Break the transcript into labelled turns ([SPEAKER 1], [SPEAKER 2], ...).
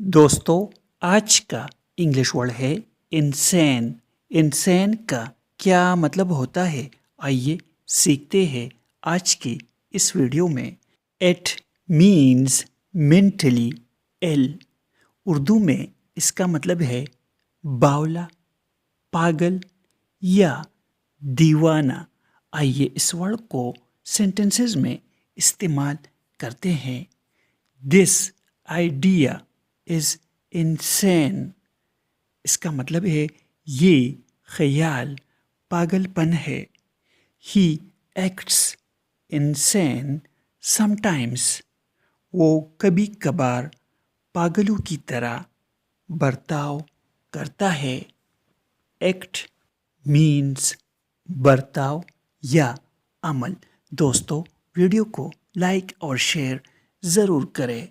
[SPEAKER 1] दोस्तों आज का इंग्लिश वर्ड है इंसेन। इंसेन का क्या मतलब होता है, आइए सीखते हैं आज की इस वीडियो में। It means mentally ill. Urdu में इसका मतलब है बावला, पागल या दीवाना। आइए इस वर्ड को सेंटेंसेस में इस्तेमाल करते हैं। This idea is insane. इसका मतलब है ये ख्याल पागलपन है। He acts insane sometimes. वो कभी कभार पागलों की तरह बर्ताव करता है। एक्ट मीन्स बर्ताव या अमल। दोस्तों वीडियो को लाइक और शेयर ज़रूर करें।